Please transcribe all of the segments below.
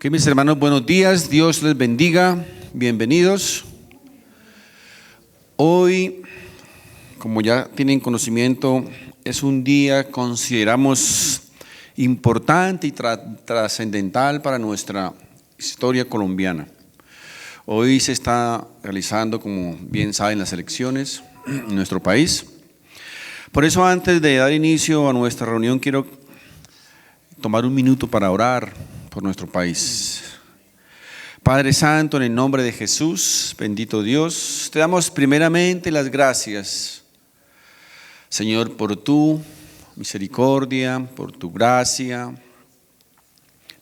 Ok, mis hermanos, buenos días, Dios les bendiga, bienvenidos. Hoy, como ya tienen conocimiento, es un día, consideramos, importante y trascendental para nuestra historia colombiana. Hoy se está realizando, como bien saben, las elecciones en nuestro país. Por eso, antes de dar inicio a nuestra reunión, quiero tomar un minuto para orar por nuestro país. Padre Santo, en el nombre de Jesús, bendito Dios, te damos primeramente las gracias, Señor, por tu misericordia, por tu gracia,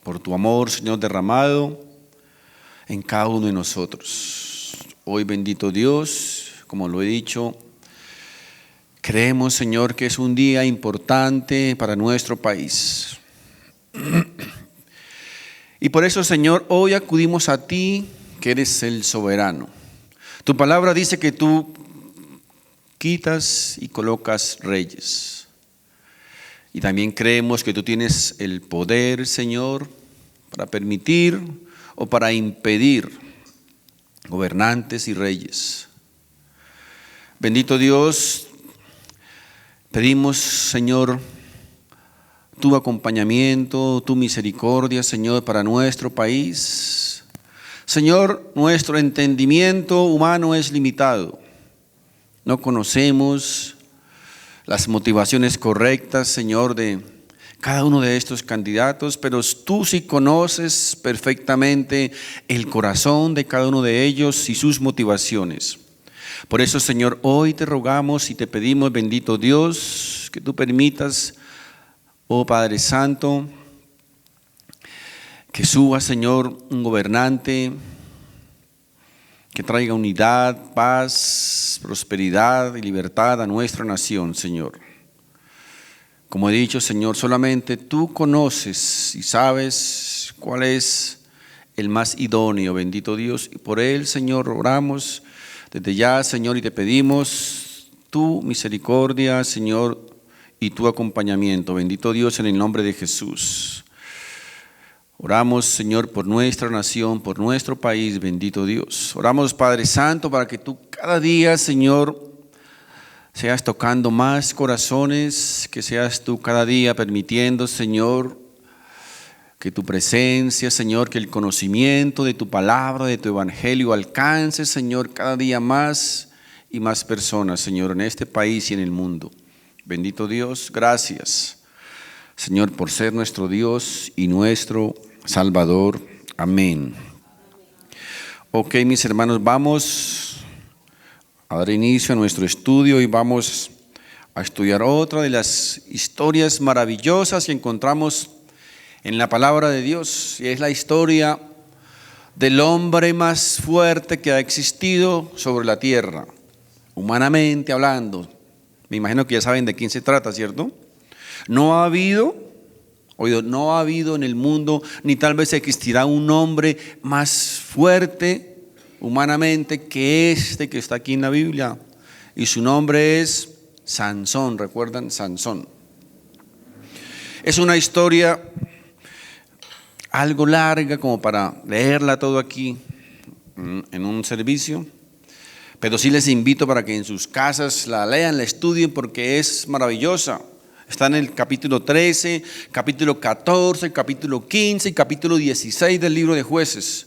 por tu amor, Señor, derramado en cada uno de nosotros. Hoy, bendito Dios, como lo he dicho, creemos, Señor, que es un día importante para nuestro país. Y por eso, Señor, hoy acudimos a ti, que eres el soberano. Tu palabra dice que tú quitas y colocas reyes. Y también creemos que tú tienes el poder, Señor, para permitir o para impedir gobernantes y reyes. Bendito Dios, pedimos, Señor, tu acompañamiento, tu misericordia, Señor, para nuestro país. Señor, nuestro entendimiento humano es limitado. No conocemos las motivaciones correctas, Señor, de cada uno de estos candidatos, pero tú sí conoces perfectamente el corazón de cada uno de ellos y sus motivaciones. Por eso, Señor, hoy te rogamos y te pedimos, bendito Dios, que tú permitas, oh Padre Santo, que suba, Señor, un gobernante que traiga unidad, paz, prosperidad y libertad a nuestra nación, Señor. Como he dicho, Señor, solamente tú conoces y sabes cuál es el más idóneo, bendito Dios. Y por él, Señor, oramos desde ya, Señor, y te pedimos tu misericordia, Señor, y tu acompañamiento. Bendito Dios, en el nombre de Jesús. Oramos, Señor, por nuestra nación, por nuestro país, bendito Dios. Oramos, Padre Santo, para que tú cada día, Señor, seas tocando más corazones, que seas tú cada día permitiendo, Señor, que tu presencia, Señor, que el conocimiento de tu palabra, de tu evangelio alcance, Señor, cada día más y más personas, Señor, en este país y en el mundo. Bendito Dios, gracias, Señor, por ser nuestro Dios y nuestro Salvador. Amén. Ok, mis hermanos, vamos a dar inicio a nuestro estudio y vamos a estudiar otra de las historias maravillosas que encontramos en la palabra de Dios, y es la historia del hombre más fuerte que ha existido sobre la tierra, humanamente hablando. Me imagino que ya saben de quién se trata, ¿cierto? No ha habido en el mundo, ni tal vez existirá un hombre más fuerte humanamente que este que está aquí en la Biblia. Y su nombre es Sansón, ¿recuerdan? Sansón. Es una historia algo larga como para leerla todo aquí en un servicio. Pero sí les invito para que en sus casas la lean, la estudien, porque es maravillosa. Está en el capítulo 13, capítulo 14, capítulo 15 y capítulo 16 del libro de Jueces.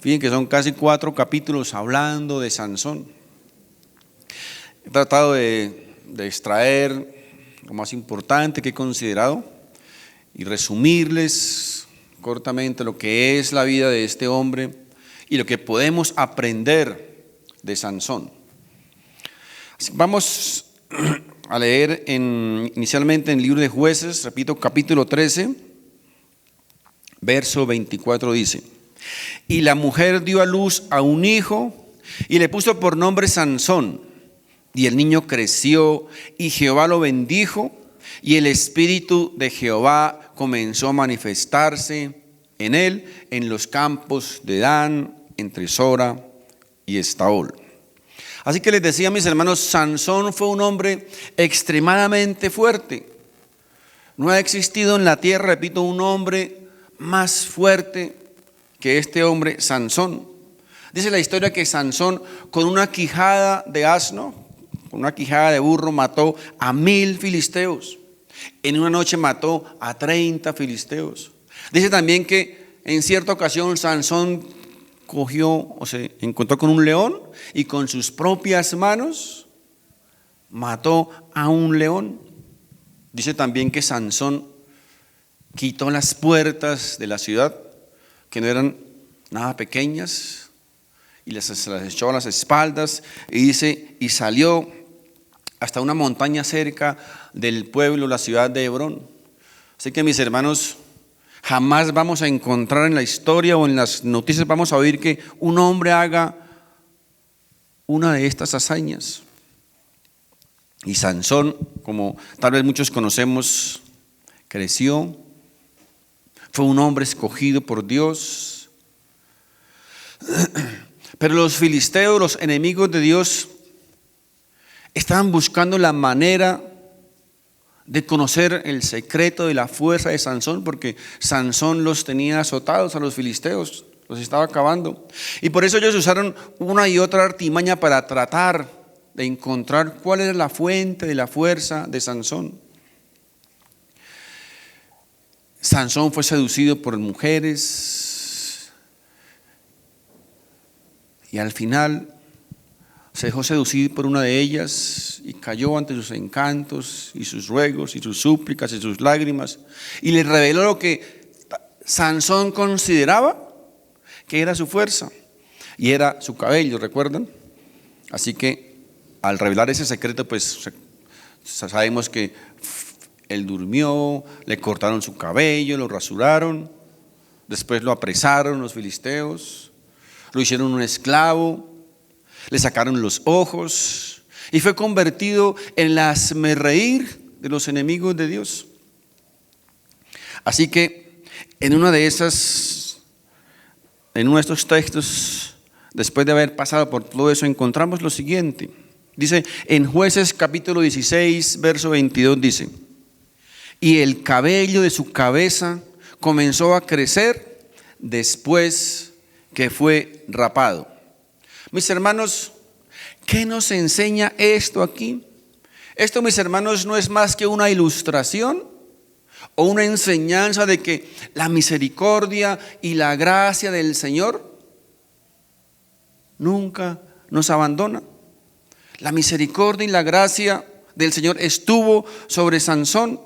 Fíjense que son casi 4 capítulos hablando de Sansón. He tratado de extraer lo más importante que he considerado y resumirles cortamente lo que es la vida de este hombre y lo que podemos aprender de Sansón. Vamos a leer inicialmente en el libro de Jueces, repito, capítulo 13, verso 24 dice: Y la mujer dio a luz a un hijo y le puso por nombre Sansón. Y el niño creció y Jehová lo bendijo, y el espíritu de Jehová comenzó a manifestarse en él en los campos de Dan, entre Sora y Estaol. Así que les decía, mis hermanos, Sansón fue un hombre extremadamente fuerte. No ha existido en la tierra, repito, un hombre más fuerte que este hombre, Sansón. Dice la historia que Sansón, con una quijada de asno, con una quijada de burro, mató a 1000 filisteos. En una noche mató a 30 filisteos. Dice también que en cierta ocasión Sansón cogió o se encontró con un león y con sus propias manos mató a un león. Dice también que Sansón quitó las puertas de la ciudad, que no eran nada pequeñas, y se las echó a las espaldas, y dice, y salió hasta una montaña cerca del pueblo, la ciudad de Hebrón. Así que, mis hermanos, jamás vamos a encontrar en la historia o en las noticias, vamos a oír que un hombre haga una de estas hazañas. Y Sansón, como tal vez muchos conocemos, creció, fue un hombre escogido por Dios. Pero los filisteos, los enemigos de Dios, estaban buscando la manera de conocer el secreto de la fuerza de Sansón, porque Sansón los tenía azotados a los filisteos, los estaba acabando. Y por eso ellos usaron una y otra artimaña para tratar de encontrar cuál era la fuente de la fuerza de Sansón. Sansón fue seducido por mujeres y al final se dejó seducir por una de ellas y cayó ante sus encantos y sus ruegos y sus súplicas y sus lágrimas, y le reveló lo que Sansón consideraba que era su fuerza, y era su cabello, ¿recuerdan? Así que al revelar ese secreto, pues sabemos que él durmió, le cortaron su cabello, lo rasuraron, después lo apresaron los filisteos, lo hicieron un esclavo, le sacaron los ojos y fue convertido en el hazmerreír de los enemigos de Dios. Así que en uno de estos textos, después de haber pasado por todo eso, encontramos lo siguiente. Dice en Jueces capítulo 16, verso 22, dice: y el cabello de su cabeza comenzó a crecer después que fue rapado. Mis hermanos, ¿qué nos enseña esto aquí? Esto, mis hermanos, no es más que una ilustración o una enseñanza de que la misericordia y la gracia del Señor nunca nos abandona. La misericordia y la gracia del Señor estuvo sobre Sansón,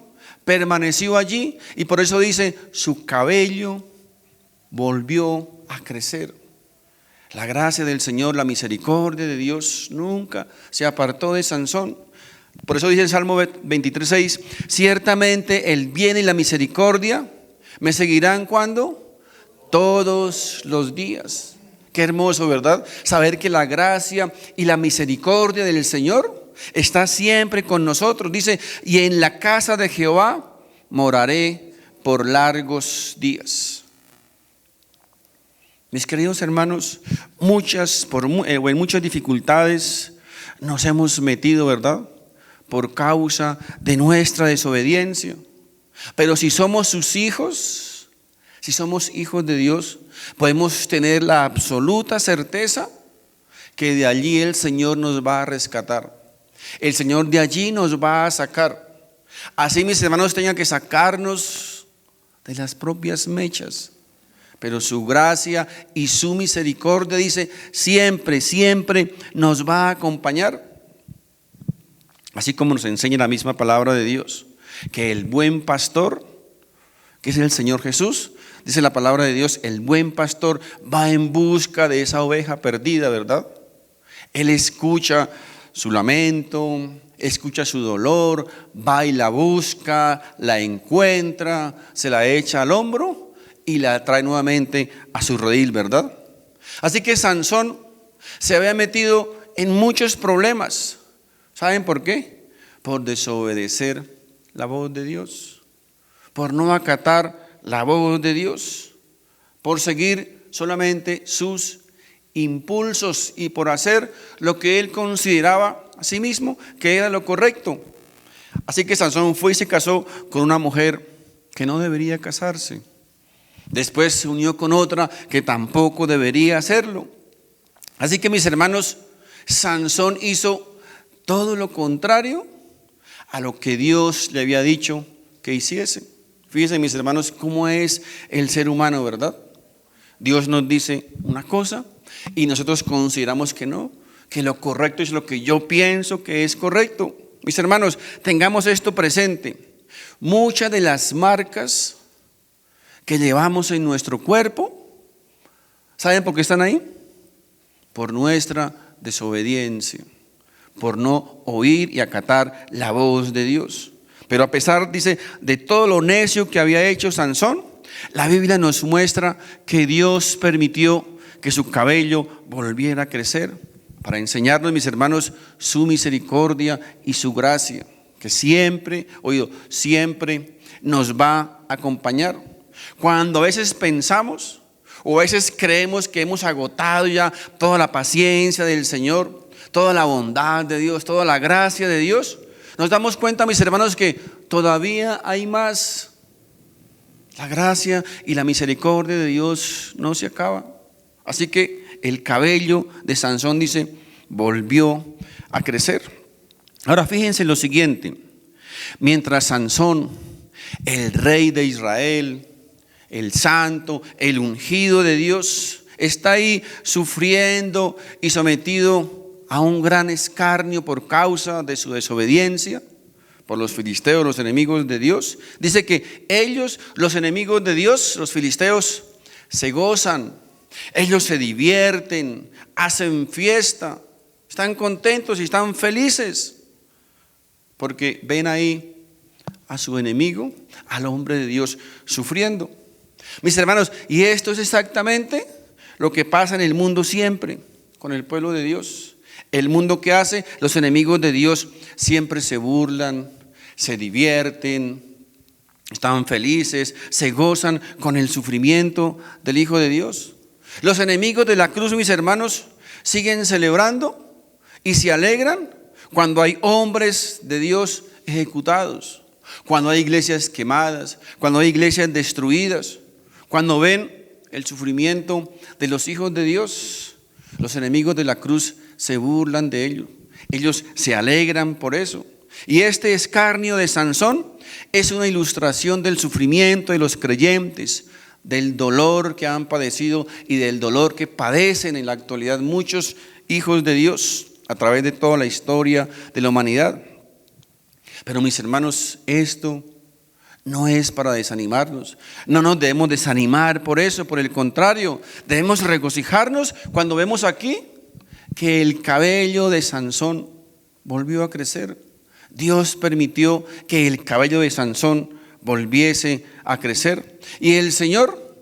permaneció allí, y por eso dice, su cabello volvió a crecer. La gracia del Señor, la misericordia de Dios nunca se apartó de Sansón. Por eso dice el Salmo 23:6, ciertamente el bien y la misericordia me seguirán, ¿cuándo? Todos los días. Qué hermoso, ¿verdad? Saber que la gracia y la misericordia del Señor está siempre con nosotros. Dice, y en la casa de Jehová moraré por largos días. Mis queridos hermanos, en muchas dificultades nos hemos metido, ¿verdad? Por causa de nuestra desobediencia. Pero si somos sus hijos, si somos hijos de Dios, podemos tener la absoluta certeza que de allí el Señor nos va a rescatar. El Señor de allí nos va a sacar. Así, mis hermanos, tengan que sacarnos de las propias mechas, pero su gracia y su misericordia, dice, siempre, siempre nos va a acompañar. Así como nos enseña la misma palabra de Dios, que el buen pastor, que es el Señor Jesús, dice la palabra de Dios, el buen pastor va en busca de esa oveja perdida, ¿verdad? Él escucha su lamento, escucha su dolor, va y la busca, la encuentra, se la echa al hombro y la trae nuevamente a su redil, ¿verdad? Así que Sansón se había metido en muchos problemas. ¿Saben por qué? Por desobedecer la voz de Dios, por no acatar la voz de Dios, por seguir solamente sus impulsos y por hacer lo que él consideraba a sí mismo que era lo correcto. Así que Sansón fue y se casó con una mujer que no debería casarse. Después se unió con otra que tampoco debería hacerlo. Así que, mis hermanos, Sansón hizo todo lo contrario a lo que Dios le había dicho que hiciese. Fíjense, mis hermanos, cómo es el ser humano, ¿verdad? Dios nos dice una cosa y nosotros consideramos que no, que lo correcto es lo que yo pienso que es correcto. Mis hermanos, tengamos esto presente. Muchas de las marcas que llevamos en nuestro cuerpo, ¿saben por qué están ahí? Por nuestra desobediencia, por no oír y acatar la voz de Dios. Pero a pesar, dice, de todo lo necio que había hecho Sansón, la Biblia nos muestra que Dios permitió que su cabello volviera a crecer para enseñarnos, mis hermanos, su misericordia y su gracia, que siempre, siempre nos va a acompañar. Cuando a veces pensamos o a veces creemos que hemos agotado ya toda la paciencia del Señor, toda la bondad de Dios, toda la gracia de Dios, nos damos cuenta, mis hermanos, que todavía hay más. La gracia y la misericordia de Dios no se acaba. Así que el cabello de Sansón, dice, volvió a crecer. Ahora fíjense lo siguiente: mientras Sansón, el rey de Israel, el santo, el ungido de Dios, está ahí sufriendo y sometido a un gran escarnio por causa de su desobediencia, por los filisteos, los enemigos de Dios. Dice que ellos, los enemigos de Dios, los filisteos, se gozan, ellos se divierten, hacen fiesta, están contentos y están felices, porque ven ahí a su enemigo, al hombre de Dios, sufriendo. Mis hermanos, y esto es exactamente lo que pasa en el mundo siempre con el pueblo de Dios. El mundo que hace, los enemigos de Dios siempre se burlan, se divierten, están felices, se gozan con el sufrimiento del Hijo de Dios. Los enemigos de la cruz, mis hermanos, siguen celebrando y se alegran cuando hay hombres de Dios ejecutados, cuando hay iglesias quemadas, cuando hay iglesias destruidas, cuando ven el sufrimiento de los hijos de Dios. Los enemigos de la cruz se burlan de ellos, ellos se alegran por eso. Y este escarnio de Sansón es una ilustración del sufrimiento de los creyentes, del dolor que han padecido y del dolor que padecen en la actualidad muchos hijos de Dios a través de toda la historia de la humanidad. Pero, mis hermanos, esto no es para desanimarnos. No nos debemos desanimar por eso, por el contrario, debemos regocijarnos cuando vemos aquí que el cabello de Sansón volvió a crecer. Dios permitió que el cabello de Sansón volviese a crecer. Y el Señor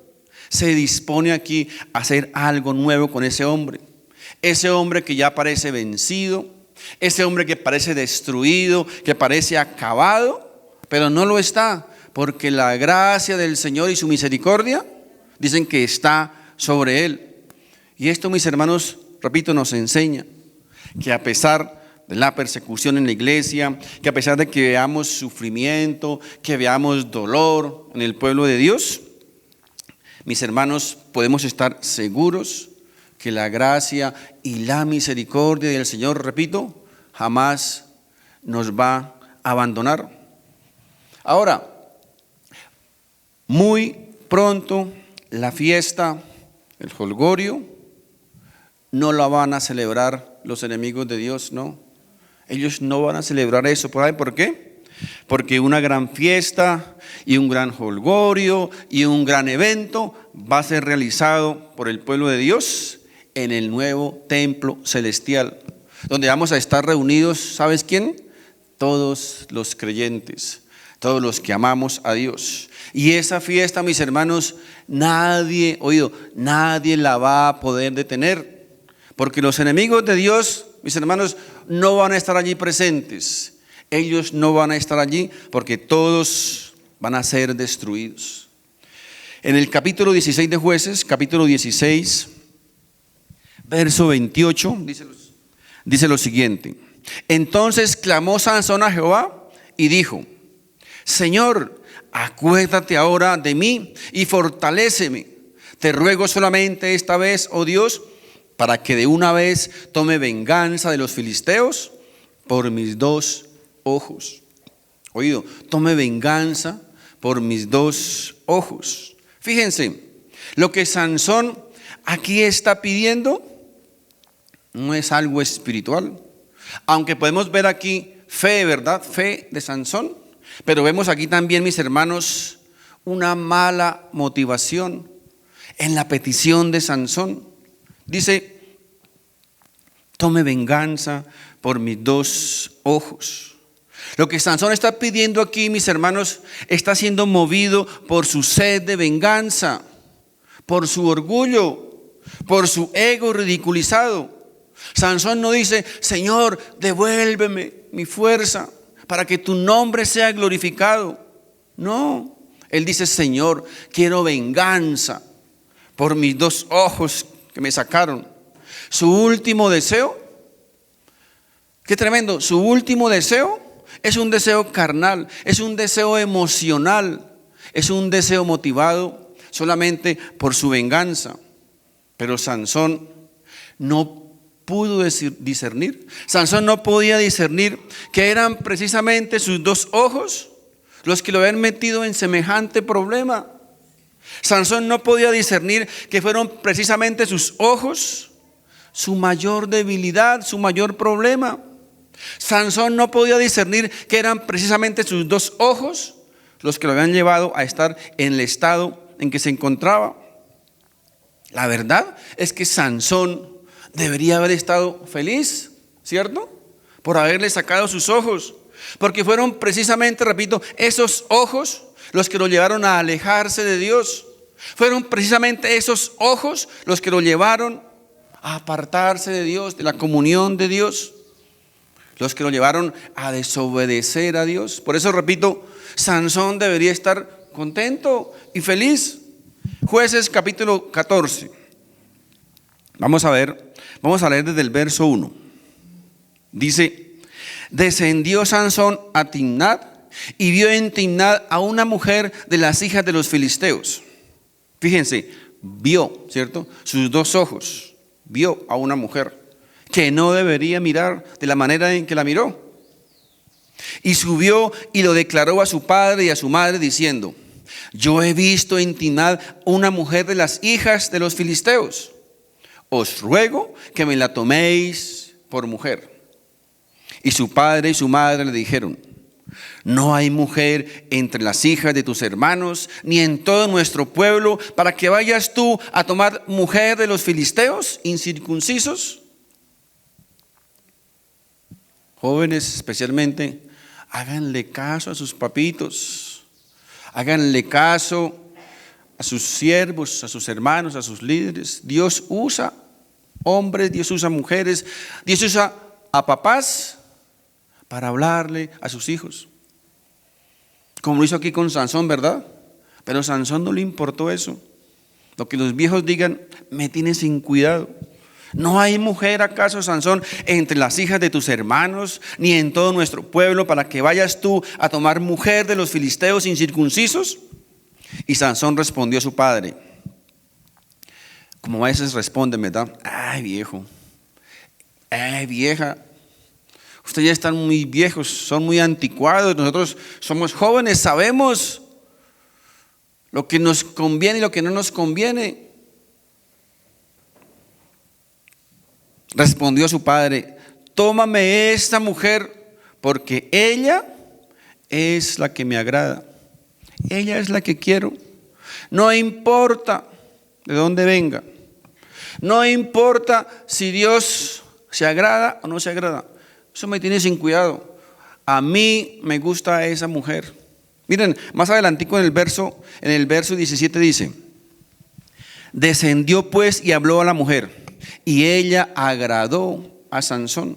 se dispone aquí a hacer algo nuevo con ese hombre. Ese hombre que ya parece vencido, ese hombre que parece destruido, que parece acabado, pero no lo está, porque la gracia del Señor y su misericordia dicen que está sobre él. Y esto, mis hermanos, repito, nos enseña que a pesar de la persecución en la iglesia, que a pesar de que veamos sufrimiento, que veamos dolor en el pueblo de Dios, mis hermanos, podemos estar seguros que la gracia y la misericordia del Señor, repito, jamás nos va a abandonar. Ahora, muy pronto la fiesta, el jolgorio, no la van a celebrar los enemigos de Dios, no. Ellos no van a celebrar eso. ¿Por qué? Porque una gran fiesta y un gran jolgorio y un gran evento va a ser realizado por el pueblo de Dios en el nuevo templo celestial, donde vamos a estar reunidos, ¿sabes quién? Todos los creyentes, todos los que amamos a Dios. Y esa fiesta, mis hermanos, nadie la va a poder detener, porque los enemigos de Dios, mis hermanos, no van a estar allí presentes. Ellos no van a estar allí porque todos van a ser destruidos. En el capítulo 16 de Jueces, capítulo 16, verso 28, dice lo siguiente: entonces clamó Sansón a Jehová y dijo: Señor, acuérdate ahora de mí y fortaléceme. Te ruego solamente esta vez, oh Dios, para que de una vez tome venganza de los filisteos por mis 2 ojos. Oído, tome venganza por mis 2 ojos. Fíjense, lo que Sansón aquí está pidiendo no es algo espiritual. Aunque podemos ver aquí fe, ¿verdad? Fe de Sansón. Pero vemos aquí también, mis hermanos, una mala motivación en la petición de Sansón. Dice, tome venganza por mis 2 ojos. Lo que Sansón está pidiendo aquí, mis hermanos, está siendo movido por su sed de venganza, por su orgullo, por su ego ridiculizado. Sansón no dice, Señor, devuélveme mi fuerza para que tu nombre sea glorificado. No, él dice, Señor, quiero venganza por mis 2 ojos que me sacaron. Su último deseo, qué tremendo, su último deseo es un deseo carnal, es un deseo emocional, es un deseo motivado solamente por su venganza. Pero Sansón no pudo discernir. Sansón no podía discernir que eran precisamente sus 2 ojos los que lo habían metido en semejante problema. Sansón no podía discernir que fueron precisamente sus ojos su mayor debilidad, su mayor problema. Sansón no podía discernir que eran precisamente sus 2 ojos los que lo habían llevado a estar en el estado en que se encontraba. La verdad es que Sansón debería haber estado feliz, ¿cierto? Por haberle sacado sus ojos, porque fueron precisamente, repito, esos ojos los que lo llevaron a alejarse de Dios. Fueron precisamente esos ojos los que lo llevaron a apartarse de Dios, de la comunión de Dios, los que lo llevaron a desobedecer a Dios. Por eso, repito, Sansón debería estar contento y feliz. Jueces capítulo 14. Vamos a leer desde el verso 1. Dice, descendió Sansón a Timnat y vio en Timnat a una mujer de las hijas de los filisteos. Fíjense, vio, ¿cierto? Sus 2 ojos, vio a una mujer que no debería mirar de la manera en que la miró. Y subió y lo declaró a su padre y a su madre diciendo, yo he visto en Timnat una mujer de las hijas de los filisteos. Os ruego que me la toméis por mujer. Y su padre y su madre le dijeron, no hay mujer entre las hijas de tus hermanos, ni en todo nuestro pueblo, para que vayas tú a tomar mujer de los filisteos incircuncisos. Jóvenes especialmente, háganle caso a sus papitos, háganle caso a sus siervos, a sus hermanos, a sus líderes. Dios usa hombres, Dios usa mujeres, Dios usa a papás para hablarle a sus hijos. Como lo hizo aquí con Sansón, ¿verdad? Pero a Sansón no le importó eso. Lo que los viejos digan, me tienes sin cuidado. ¿No hay mujer acaso, Sansón, entre las hijas de tus hermanos, ni en todo nuestro pueblo, para que vayas tú a tomar mujer de los filisteos incircuncisos? Y Sansón respondió a su padre, como a veces responden, ¿verdad? Ay, viejo, ay, vieja, ustedes ya están muy viejos, son muy anticuados, nosotros somos jóvenes, sabemos lo que nos conviene y lo que no nos conviene. Respondió su padre, tómame esta mujer, porque ella es la que me agrada, ella es la que quiero. No importa de dónde venga, no importa si Dios se agrada o no se agrada, eso me tiene sin cuidado. A mí me gusta esa mujer. Miren, más adelantico en el verso 17 dice, descendió pues y habló a la mujer, y ella agradó a Sansón.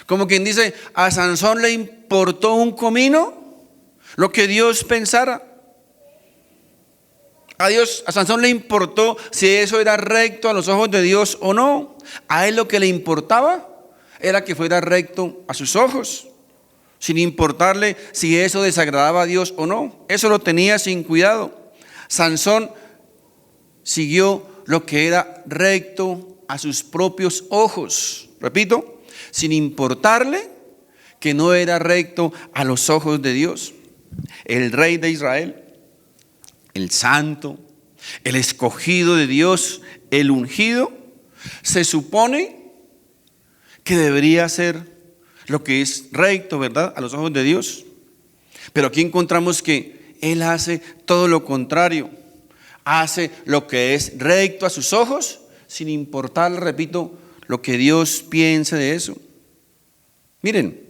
Como quien dice, a Sansón le importó un comino lo que Dios pensara. A Sansón le importó si eso era recto a los ojos de Dios o no. A él lo que le importaba era que fuera recto a sus ojos. sin importarle si eso desagradaba a Dios o no. Eso lo tenía sin cuidado. Sansón siguió lo que era recto a sus propios ojos. Repito, sin importarle que no era recto a los ojos de Dios. El rey de Israel, el santo, el escogido de Dios, el ungido, se supone que debería hacer lo que es recto, ¿verdad?, a los ojos de Dios. Pero aquí encontramos que él hace todo lo contrario. Hace lo que es recto a sus ojos, sin importar, repito, lo que Dios piense de eso. Miren,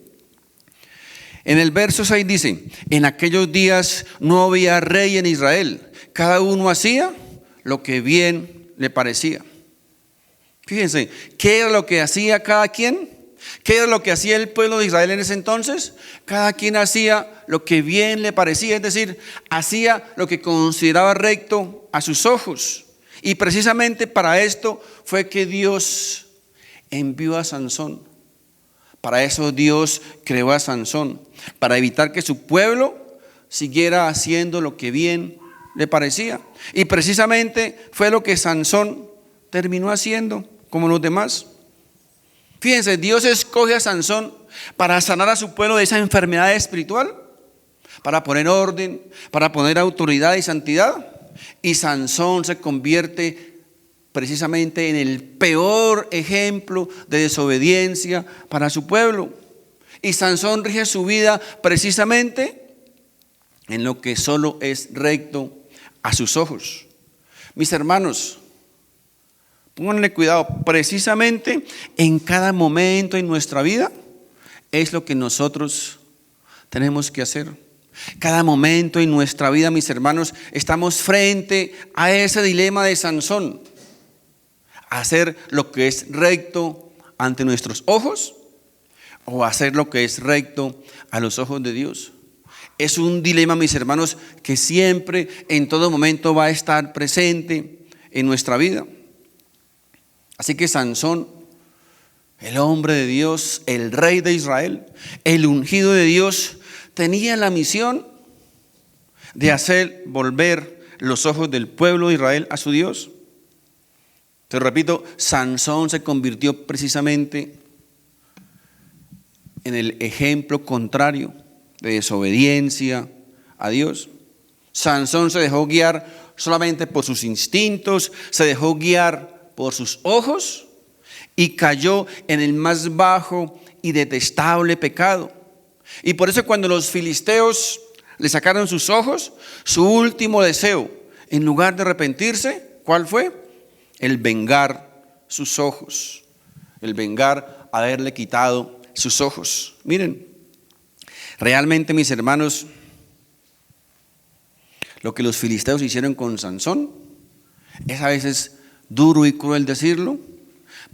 en el verso 6 dice: en aquellos días no había rey en Israel, cada uno hacía lo que bien le parecía. Fíjense, ¿qué era lo que hacía cada quien? ¿Qué era lo que hacía el pueblo de Israel en ese entonces? Cada quien hacía lo que bien le parecía, es decir, hacía lo que consideraba recto a sus ojos. Y precisamente para esto fue que Dios envió a Sansón. Para eso Dios creó a Sansón, para evitar que su pueblo siguiera haciendo lo que bien le parecía. Y precisamente fue lo que Sansón terminó haciendo, como los demás. Fíjense, Dios escoge a Sansón para sanar a su pueblo de esa enfermedad espiritual, para poner orden, para poner autoridad y santidad. Y Sansón se convierte precisamente en el peor ejemplo de desobediencia para su pueblo. Y Sansón rige su vida precisamente en lo que solo es recto a sus ojos. Mis hermanos, pónganle cuidado, precisamente en cada momento en nuestra vida es lo que nosotros tenemos que hacer. Cada momento en nuestra vida, mis hermanos, estamos frente a ese dilema de Sansón: hacer lo que es recto ante nuestros ojos o hacer lo que es recto a los ojos de Dios. Es un dilema, mis hermanos, que siempre, en todo momento va a estar presente en nuestra vida. Así que Sansón, el hombre de Dios, el rey de Israel, el ungido de Dios, tenía la misión de hacer volver los ojos del pueblo de Israel a su Dios. Te repito, Sansón se convirtió precisamente en el ejemplo contrario de desobediencia a Dios. Sansón se dejó guiar solamente por sus instintos, se dejó guiar por sus ojos y cayó en el más bajo y detestable pecado. Y por eso cuando los filisteos le sacaron sus ojos, su último deseo, en lugar de arrepentirse, ¿cuál fue? El vengar sus ojos, el vengar haberle quitado sus ojos. Miren, realmente, mis hermanos, lo que los filisteos hicieron con Sansón es a veces duro y cruel decirlo,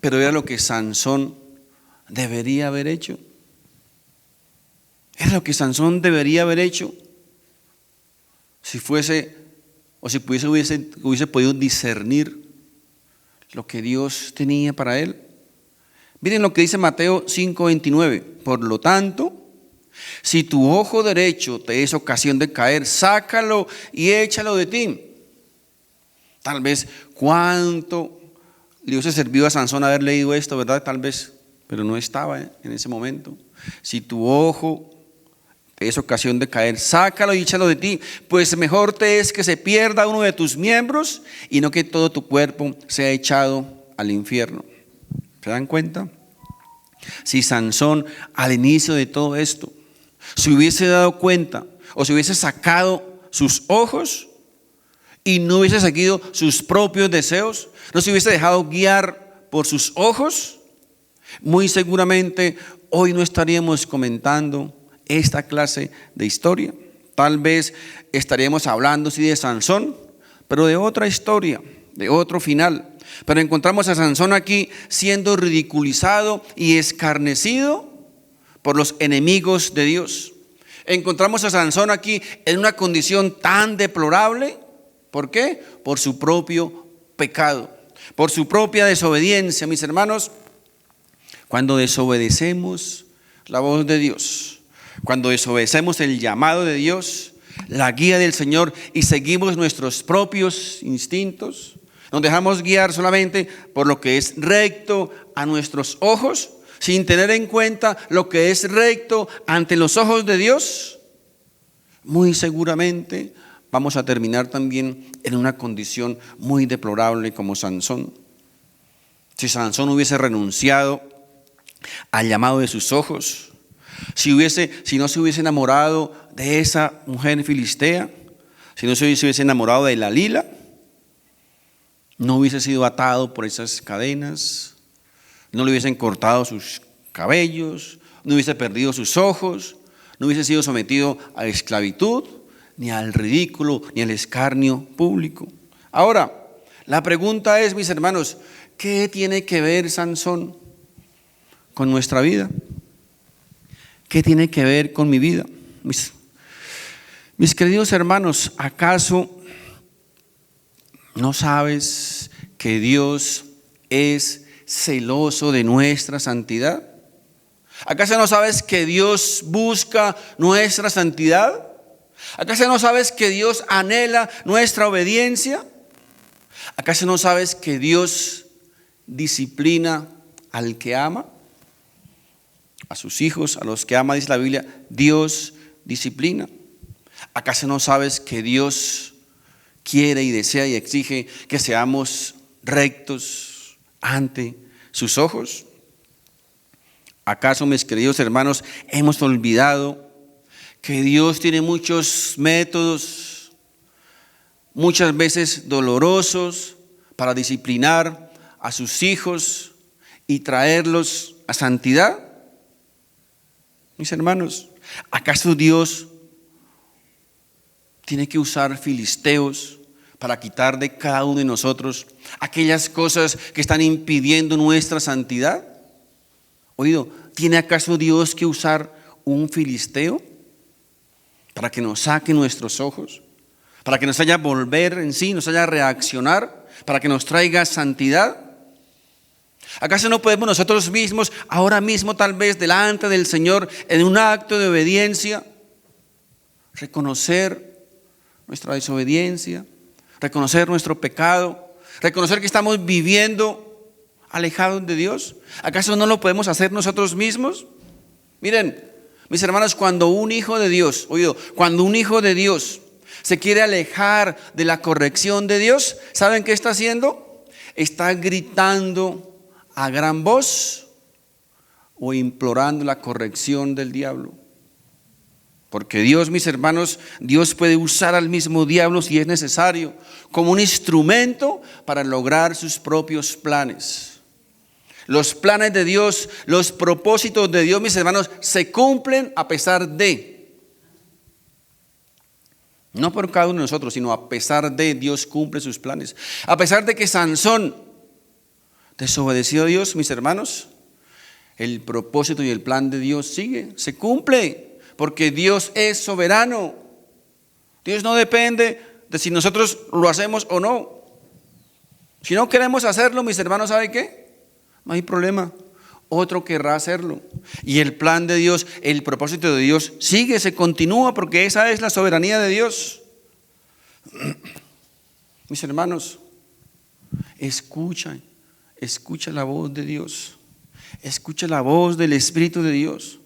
pero era lo que Sansón debería haber hecho. Era lo que Sansón debería haber hecho si fuese o si hubiese podido discernir lo que Dios tenía para él. Miren lo que dice Mateo 5:29. Por lo tanto, si tu ojo derecho te es ocasión de caer, sácalo y échalo de ti. Tal vez cuánto le hubiese servido a Sansón haber leído esto, ¿verdad? Tal vez, pero no estaba en ese momento. Si tu ojo te es ocasión de caer, sácalo y échalo de ti, pues mejor te es que se pierda uno de tus miembros y no que todo tu cuerpo sea echado al infierno. ¿Se dan cuenta? Si Sansón al inicio de todo esto se hubiese dado cuenta o se hubiese sacado sus ojos y no hubiese seguido sus propios deseos, no se hubiese dejado guiar por sus ojos, muy seguramente hoy no estaríamos comentando esta clase de historia. Tal vez estaríamos hablando sí de Sansón, pero de otra historia, de otro final. Pero encontramos a Sansón aquí siendo ridiculizado y escarnecido por los enemigos de Dios. Encontramos a Sansón aquí en una condición tan deplorable. ¿Por qué? Por su propio pecado, por su propia desobediencia. Mis hermanos, cuando desobedecemos la voz de Dios, Cuando desobedecemos el llamado de Dios, la guía del Señor y seguimos nuestros propios instintos, nos dejamos guiar solamente por lo que es recto a nuestros ojos, sin tener en cuenta lo que es recto ante los ojos de Dios, muy seguramente vamos a terminar también en una condición muy deplorable como Sansón. Si Sansón hubiese renunciado al llamado de sus ojos, si no se hubiese enamorado de esa mujer filistea, si no se hubiese enamorado de Dalila, no hubiese sido atado por esas cadenas, no le hubiesen cortado sus cabellos, no hubiese perdido sus ojos, no hubiese sido sometido a esclavitud, ni al ridículo, ni al escarnio público. Ahora, la pregunta es, mis hermanos, ¿qué tiene que ver Sansón con nuestra vida? ¿Qué tiene que ver con mi vida? Mis queridos hermanos, ¿acaso no sabes que Dios es celoso de nuestra santidad? ¿Acaso no sabes que Dios busca nuestra santidad? ¿Acaso no sabes que Dios anhela nuestra obediencia? ¿Acaso no sabes que Dios disciplina al que ama? A sus hijos, a los que ama, dice la Biblia, Dios disciplina. ¿Acaso no sabes que Dios quiere y desea y exige que seamos rectos ante sus ojos? ¿Acaso, mis queridos hermanos, hemos olvidado que Dios tiene muchos métodos, muchas veces dolorosos, para disciplinar a sus hijos y traerlos a santidad? Mis hermanos, ¿acaso Dios tiene que usar filisteos para quitar de cada uno de nosotros aquellas cosas que están impidiendo nuestra santidad? Oído, ¿tiene acaso Dios que usar un filisteo para que nos saque nuestros ojos? Para que nos haya volver en sí, nos haya reaccionar, para que nos traiga santidad. ¿Acaso no podemos nosotros mismos, ahora mismo tal vez delante del Señor, en un acto de obediencia, reconocer nuestra desobediencia, reconocer nuestro pecado, reconocer que estamos viviendo alejados de Dios? ¿Acaso no lo podemos hacer nosotros mismos? Miren, mis hermanos, cuando un hijo de Dios, cuando un hijo de Dios se quiere alejar de la corrección de Dios, ¿saben qué está haciendo? Está gritando a gran voz o implorando la corrección del diablo. Porque Dios, mis hermanos, Dios puede usar al mismo diablo si es necesario, como un instrumento para lograr sus propios planes. Los planes de Dios, los propósitos de Dios, mis hermanos, se cumplen a pesar de. No por cada uno de nosotros, sino a pesar de. Dios cumple sus planes. A pesar de que Sansón desobedeció a Dios, mis hermanos, el propósito y el plan de Dios sigue, se cumple, porque Dios es soberano. Dios no depende de si nosotros lo hacemos o no. Si no queremos hacerlo, mis hermanos, ¿sabe qué? No hay problema, otro querrá hacerlo. Y el plan de Dios, el propósito de Dios sigue, se continúa, porque esa es la soberanía de Dios. Mis hermanos, escucha la voz de Dios, escucha la voz del Espíritu de Dios,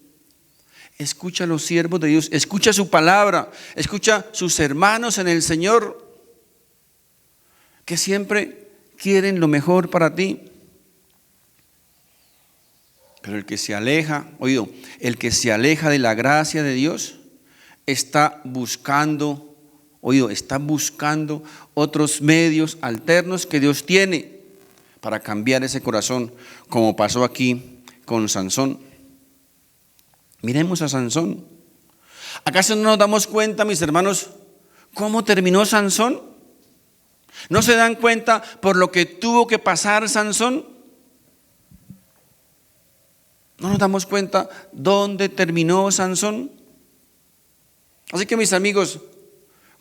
escucha a los siervos de Dios, escucha su palabra, escucha sus hermanos en el Señor, que siempre quieren lo mejor para ti. Pero el que se aleja, el que se aleja de la gracia de Dios está buscando otros medios alternos que Dios tiene para cambiar ese corazón, como pasó aquí con Sansón. Miremos a Sansón. ¿Acaso no nos damos cuenta, mis hermanos, cómo terminó Sansón? ¿No se dan cuenta por lo que tuvo que pasar Sansón? ¿No nos damos cuenta dónde terminó Sansón? Así que, mis amigos,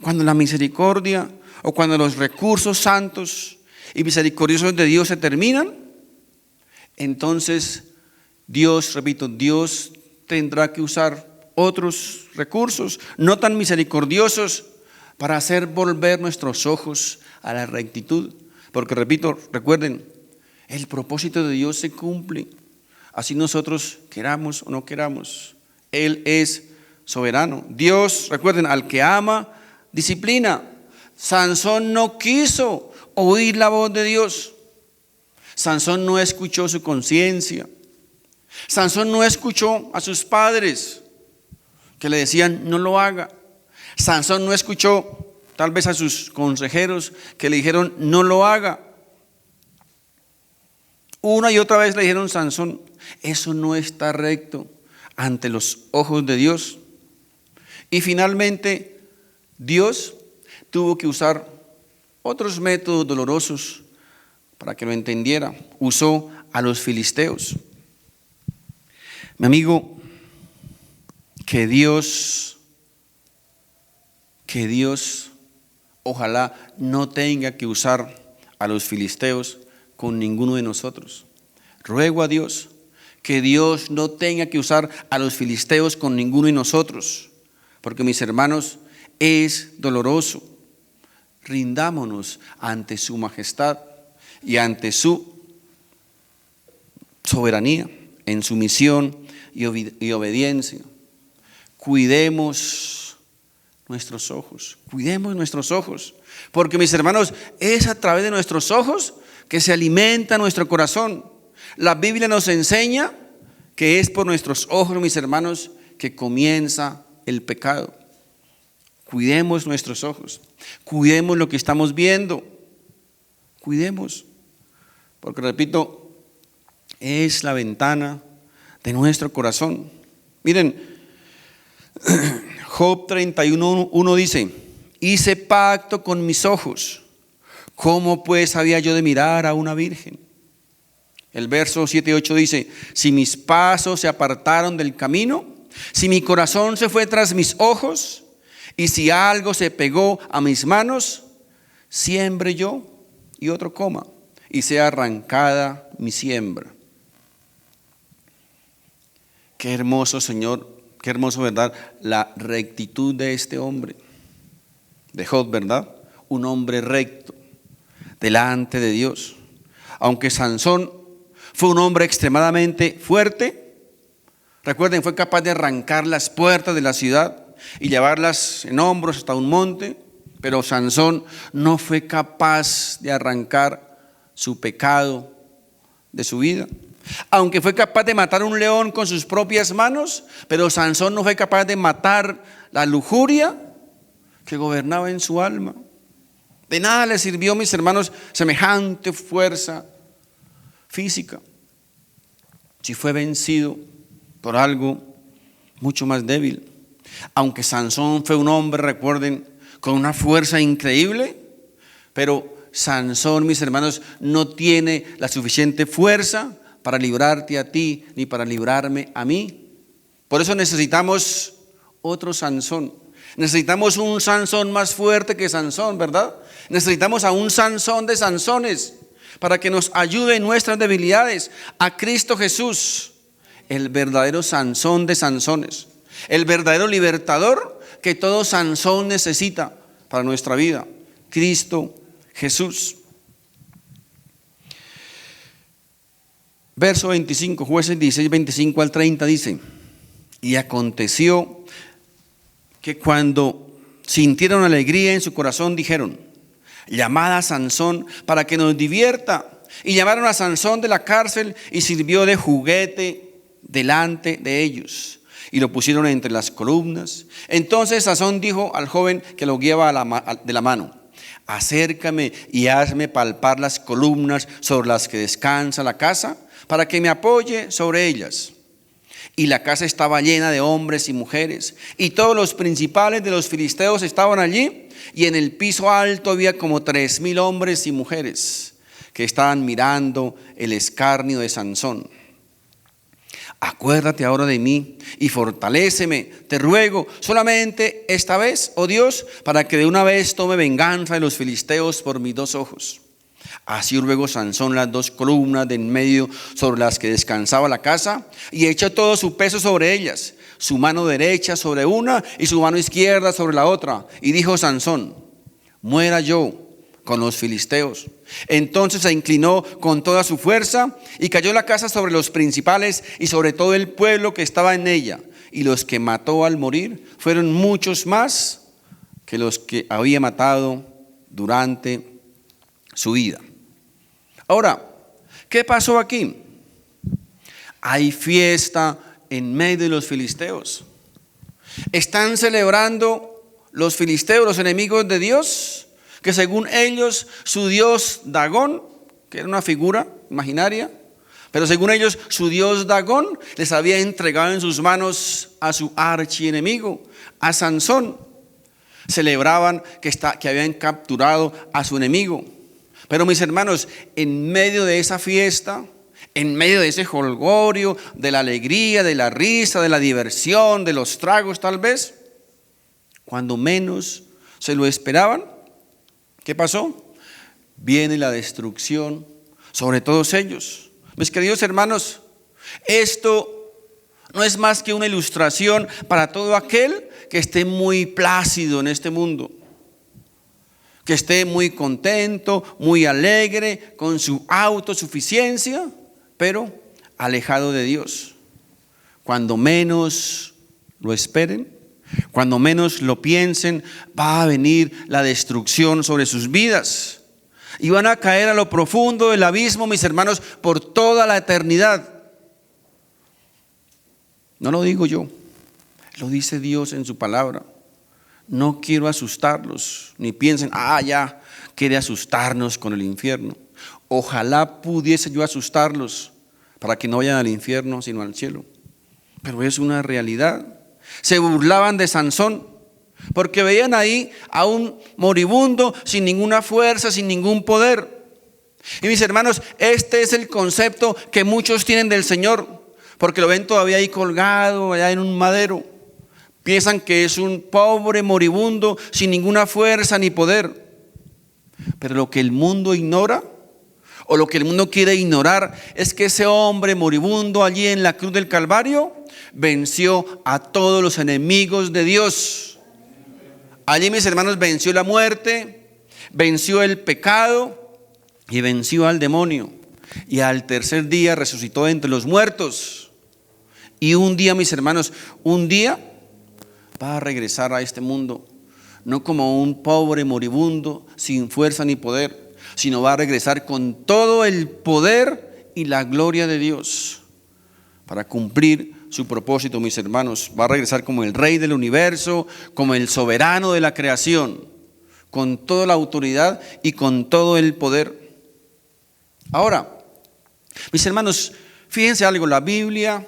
cuando la misericordia o cuando los recursos santos y misericordiosos de Dios se terminan, entonces Dios tendrá que usar otros recursos no tan misericordiosos para hacer volver nuestros ojos a la rectitud. Porque repito, recuerden, el propósito de Dios se cumple, así nosotros queramos o no queramos. Él es soberano. Dios, recuerden, al que ama, disciplina. Sansón no quiso oír la voz de Dios. Sansón no escuchó su conciencia. Sansón no escuchó a sus padres que le decían no lo haga. Sansón no escuchó tal vez a sus consejeros que le dijeron no lo haga. Una y otra vez le dijeron: Sansón, eso no está recto ante los ojos de Dios. Y finalmente Dios tuvo que usar otros métodos dolorosos para que lo entendiera. Usó a los filisteos. Mi amigo, que Dios ojalá no tenga que usar a los filisteos con ninguno de nosotros. Ruego a Dios que Dios no tenga que usar a los filisteos con ninguno de nosotros, porque, mis hermanos, es doloroso. Rindámonos ante su majestad y ante su soberanía, en sumisión y obediencia. Cuidemos nuestros ojos, porque, mis hermanos, es a través de nuestros ojos que se alimenta nuestro corazón. La Biblia nos enseña que es por nuestros ojos, mis hermanos, que comienza el pecado. Cuidemos nuestros ojos, cuidemos lo que estamos viendo, cuidemos, porque, repito, es la ventana de nuestro corazón. Miren, Job 31:1 dice: hice pacto con mis ojos, ¿cómo pues había yo de mirar a una virgen? El verso 7-8 dice: si mis pasos se apartaron del camino, si mi corazón se fue tras mis ojos, y si algo se pegó a mis manos, siembre yo y otro coma, y sea arrancada mi siembra. Qué hermoso, Señor, qué hermoso, ¿verdad? La rectitud de este hombre, de Job, ¿verdad? Un hombre recto delante de Dios. Aunque Sansón fue un hombre extremadamente fuerte, recuerden, fue capaz de arrancar las puertas de la ciudad y llevarlas en hombros hasta un monte, pero Sansón no fue capaz de arrancar su pecado de su vida. Aunque fue capaz de matar un león con sus propias manos, pero Sansón no fue capaz de matar la lujuria que gobernaba en su alma. De nada le sirvió, mis hermanos, semejante fuerza física si fue vencido por algo mucho más débil. Aunque Sansón fue un hombre, recuerden, con una fuerza increíble, pero Sansón, mis hermanos, no tiene la suficiente fuerza para librarte a ti ni para librarme a mí. Por eso necesitamos otro Sansón. Necesitamos un Sansón más fuerte que Sansón, ¿verdad? Necesitamos a un Sansón de Sansones para que nos ayude en nuestras debilidades. A Cristo Jesús, el verdadero Sansón de Sansones, el verdadero libertador que todo Sansón necesita para nuestra vida. Cristo Jesús. Verso 25, Jueces 16, 25 al 30 dice: y aconteció que cuando sintieron alegría en su corazón, dijeron: llamad a Sansón para que nos divierta. Y llamaron a Sansón de la cárcel y sirvió de juguete delante de ellos. Y lo pusieron entre las columnas. Entonces Sansón dijo al joven que lo guiaba de la mano: acércame y hazme palpar las columnas sobre las que descansa la casa, para que me apoye sobre ellas. Y la casa estaba llena de hombres y mujeres, y todos los principales de los filisteos estaban allí, y en el piso alto había como 3,000 hombres y mujeres que estaban mirando el escarnio de Sansón. Acuérdate ahora de mí y fortaléceme, te ruego, solamente esta vez, oh Dios, para que de una vez tome venganza de los filisteos por mis 2 ojos. Así luego Sansón las 2 columnas de en medio sobre las que descansaba la casa, y echó todo su peso sobre ellas, su mano derecha sobre una y su mano izquierda sobre la otra. Y dijo Sansón: muera yo con los filisteos. Entonces se inclinó con toda su fuerza y cayó la casa sobre los principales y sobre todo el pueblo que estaba en ella. Y los que mató al morir fueron muchos más que los que había matado durante su vida. Ahora, ¿qué pasó aquí? Hay fiesta en medio de los filisteos. Están celebrando los filisteos, los enemigos de Dios, que según ellos su dios Dagón, que era una figura imaginaria, pero según ellos su dios Dagón les había entregado en sus manos a su archienemigo, a Sansón. Celebraban que habían capturado a su enemigo. Pero mis hermanos, en medio de esa fiesta, en medio de ese jolgorio, de la alegría, de la risa, de la diversión, de los tragos tal vez, cuando menos se lo esperaban, ¿qué pasó? Viene la destrucción sobre todos ellos. Mis queridos hermanos, esto no es más que una ilustración para todo aquel que esté muy plácido en este mundo, que esté muy contento, muy alegre, con su autosuficiencia, pero alejado de Dios. Cuando menos lo esperen, cuando menos lo piensen, va a venir la destrucción sobre sus vidas. Y van a caer a lo profundo del abismo, mis hermanos, por toda la eternidad. No lo digo yo, lo dice Dios en su palabra. No quiero asustarlos, ni piensen, ya quiere asustarnos con el infierno. Ojalá pudiese yo asustarlos para que no vayan al infierno, sino al cielo. Pero es una realidad. Se burlaban de Sansón porque veían ahí a un moribundo sin ninguna fuerza, sin ningún poder. Y mis hermanos, este es el concepto que muchos tienen del Señor, porque lo ven todavía ahí colgado, allá en un madero. Piensan que es un pobre moribundo sin ninguna fuerza ni poder. Pero lo que el mundo ignora, o lo que el mundo quiere ignorar, es que ese hombre moribundo allí en la cruz del Calvario venció a todos los enemigos de Dios. Allí, mis hermanos, venció la muerte, venció el pecado y venció al demonio. Y al tercer día resucitó entre los muertos. Y un día, mis hermanos, un día va a regresar a este mundo, no como un pobre moribundo sin fuerza ni poder, sino va a regresar con todo el poder y la gloria de Dios para cumplir su propósito, mis hermanos. Va a regresar como el Rey del universo, como el soberano de la creación, con toda la autoridad y con todo el poder. Ahora, mis hermanos, fíjense algo, la Biblia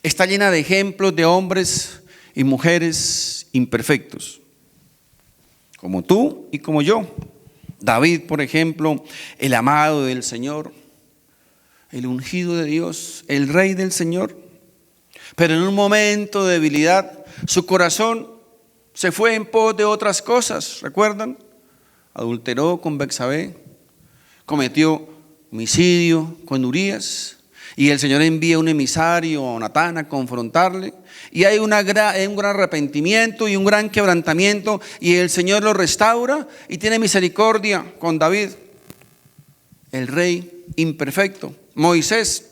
está llena de ejemplos de hombres y mujeres imperfectos, como tú y como yo. David, por ejemplo, el amado del Señor, el ungido de Dios, el Rey del Señor. Pero en un momento de debilidad, su corazón se fue en pos de otras cosas. ¿Recuerdan? Adulteró con Betsabé, cometió homicidio con Urías, y el Señor envía un emisario a Natán a confrontarle, y hay un gran arrepentimiento y un gran quebrantamiento, y el Señor lo restaura y tiene misericordia con David, el rey imperfecto. Moisés,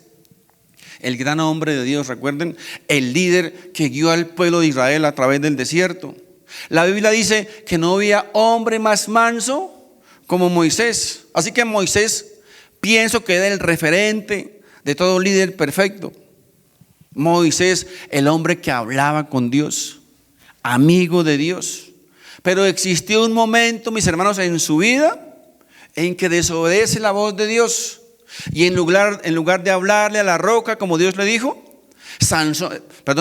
el gran hombre de Dios, recuerden, el líder que guió al pueblo de Israel a través del desierto. La Biblia dice que no había hombre más manso como Moisés. Así que Moisés, pienso que era el referente de todo líder perfecto. Moisés, el hombre que hablaba con Dios, amigo de Dios. Pero existió un momento, mis hermanos, en su vida en que desobedece la voz de Dios. Y en lugar de hablarle a la roca como Dios le dijo,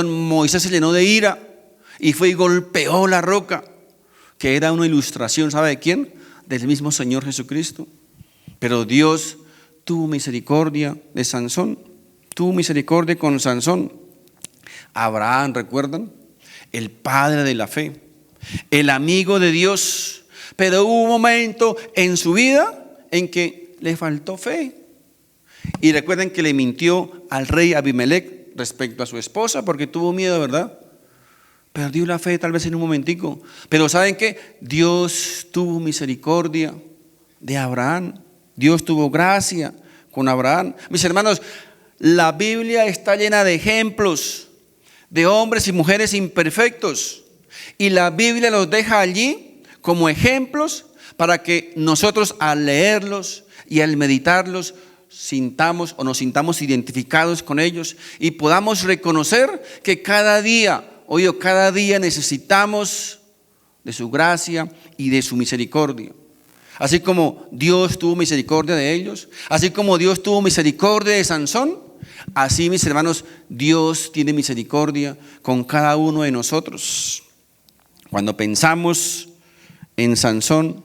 Moisés se llenó de ira y fue y golpeó la roca, que era una ilustración, ¿sabe de quién? Del mismo Señor Jesucristo. Pero Dios tuvo misericordia de Sansón, tuvo misericordia con Sansón. Abraham, ¿recuerdan? El padre de la fe, el amigo de Dios. Pero hubo un momento en su vida en que le faltó fe. Y recuerden que le mintió al rey Abimelech respecto a su esposa porque tuvo miedo, ¿verdad? Perdió la fe tal vez en un momentico. Pero ¿saben qué? Dios tuvo misericordia de Abraham. Dios tuvo gracia con Abraham. Mis hermanos, la Biblia está llena de ejemplos de hombres y mujeres imperfectos. Y la Biblia los deja allí como ejemplos para que nosotros al leerlos y al meditarlos sintamos o nos sintamos identificados con ellos y podamos reconocer que cada día necesitamos de su gracia y de su misericordia. Así como Dios tuvo misericordia de ellos, así como Dios tuvo misericordia de Sansón, así, mis hermanos, Dios tiene misericordia con cada uno de nosotros. Cuando pensamos en Sansón,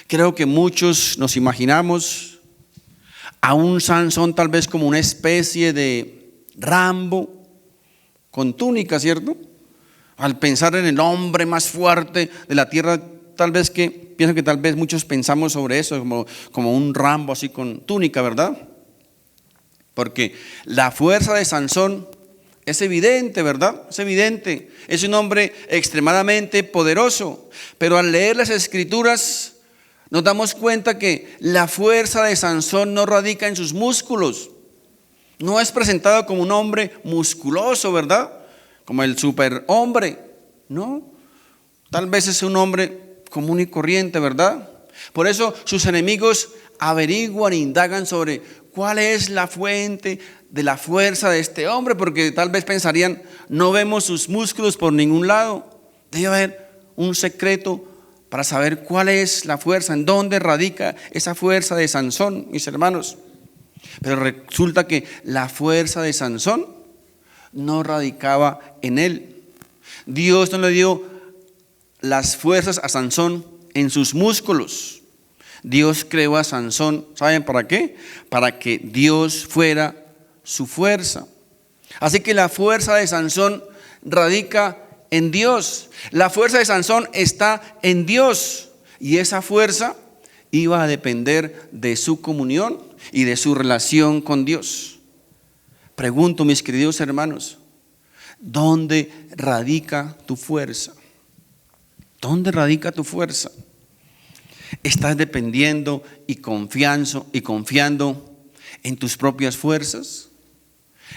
creo que muchos nos imaginamos a un Sansón tal vez como una especie de Rambo con túnica, ¿cierto? Al pensar en el hombre más fuerte de la tierra, pienso que tal vez muchos pensamos sobre eso, como un Rambo así con túnica, ¿verdad? Porque la fuerza de Sansón es evidente, ¿verdad? Es evidente. Es un hombre extremadamente poderoso. Pero al leer las Escrituras nos damos cuenta que la fuerza de Sansón no radica en sus músculos. No es presentado como un hombre musculoso, ¿verdad? Como el superhombre. No. Tal vez es un hombre común y corriente, ¿verdad? Por eso sus enemigos averiguan e indagan sobre cuál es la fuente de la fuerza de este hombre, porque tal vez pensarían, no vemos sus músculos por ningún lado. Debe haber un secreto para saber cuál es la fuerza, en dónde radica esa fuerza de Sansón, mis hermanos. Pero resulta que la fuerza de Sansón no radicaba en él. Dios no le dio las fuerzas a Sansón en sus músculos. Dios creó a Sansón, ¿saben para qué? Para que Dios fuera su fuerza. Así que la fuerza de Sansón radica en Dios. La fuerza de Sansón está en Dios. Y esa fuerza iba a depender de su comunión y de su relación con Dios. Pregunto, mis queridos hermanos, ¿dónde radica tu fuerza? ¿Dónde radica tu fuerza? ¿Estás dependiendo y confiando en tus propias fuerzas?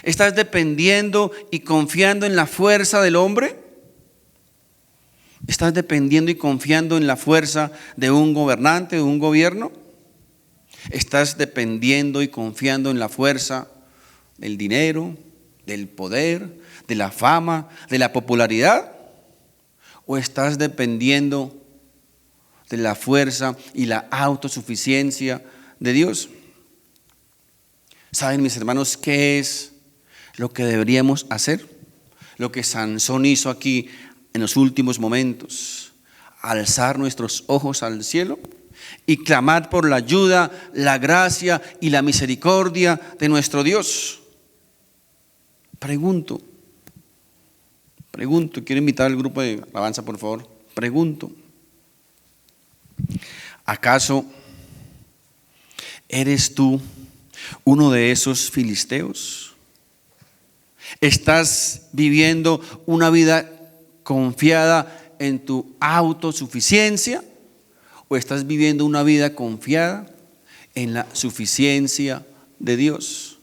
¿Estás dependiendo y confiando en la fuerza del hombre? ¿Estás dependiendo y confiando en la fuerza de un gobernante, de un gobierno? ¿Estás dependiendo y confiando en la fuerza del dinero, del poder, de la fama, de la popularidad? ¿O estás dependiendo de la fuerza y la autosuficiencia de Dios? ¿Saben, mis hermanos, qué es lo que deberíamos hacer? Lo que Sansón hizo aquí en los últimos momentos: alzar nuestros ojos al cielo y clamar por la ayuda, la gracia y la misericordia de nuestro Dios. Pregunto, quiero invitar al grupo de alabanza, por favor. Pregunto, ¿acaso eres tú uno de esos filisteos? ¿Estás viviendo una vida confiada en tu autosuficiencia o estás viviendo una vida confiada en la suficiencia de Dios?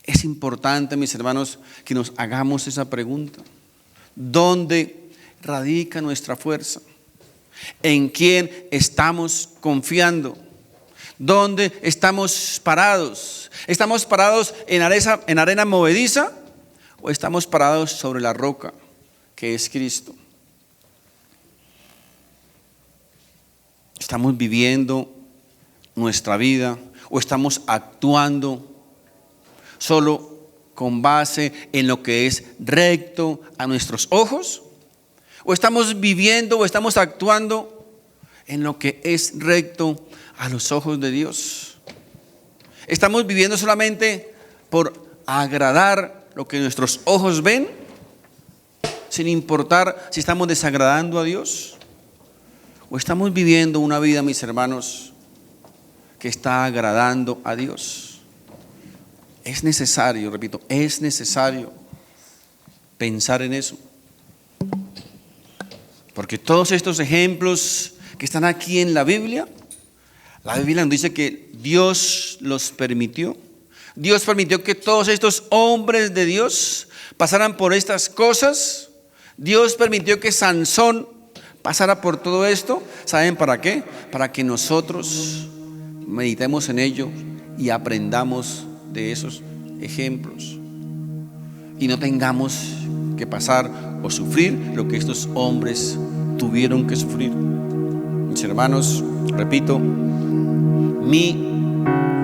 Es importante, mis hermanos, que nos hagamos esa pregunta. ¿Dónde radica nuestra fuerza? ¿En quién estamos confiando? ¿Dónde estamos parados? ¿Estamos parados en arena movediza o estamos parados sobre la roca que es Cristo? ¿Estamos viviendo nuestra vida o estamos actuando solo con base en lo que es recto a nuestros ojos? ¿O estamos viviendo o estamos actuando en lo que es recto a los ojos de Dios? ¿Estamos viviendo solamente por agradar lo que nuestros ojos ven, sin importar si estamos desagradando a Dios? ¿O estamos viviendo una vida, mis hermanos, que está agradando a Dios? Es necesario, repito, es necesario pensar en eso. Porque todos estos ejemplos que están aquí en la Biblia nos dice que Dios los permitió. Dios permitió que todos estos hombres de Dios pasaran por estas cosas. Dios permitió que Sansón pasara por todo esto. ¿Saben para qué? Para que nosotros meditemos en ello y aprendamos de esos ejemplos y no tengamos que pasar o sufrir lo que estos hombres tuvieron que sufrir. Mis hermanos, repito, mi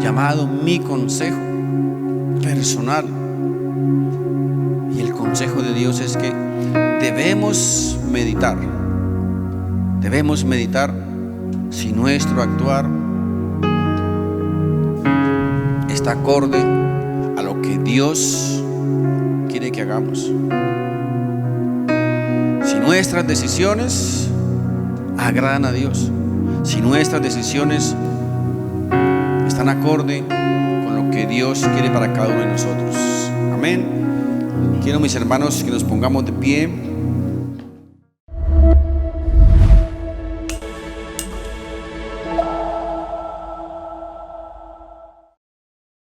llamado, mi consejo personal y el consejo de Dios es que debemos meditar si nuestro actuar está acorde a lo que Dios quiere que hagamos. Si nuestras decisiones agradan a Dios, si nuestras decisiones están acorde con lo que Dios quiere para cada uno de nosotros. Amén. Quiero, mis hermanos, que nos pongamos de pie.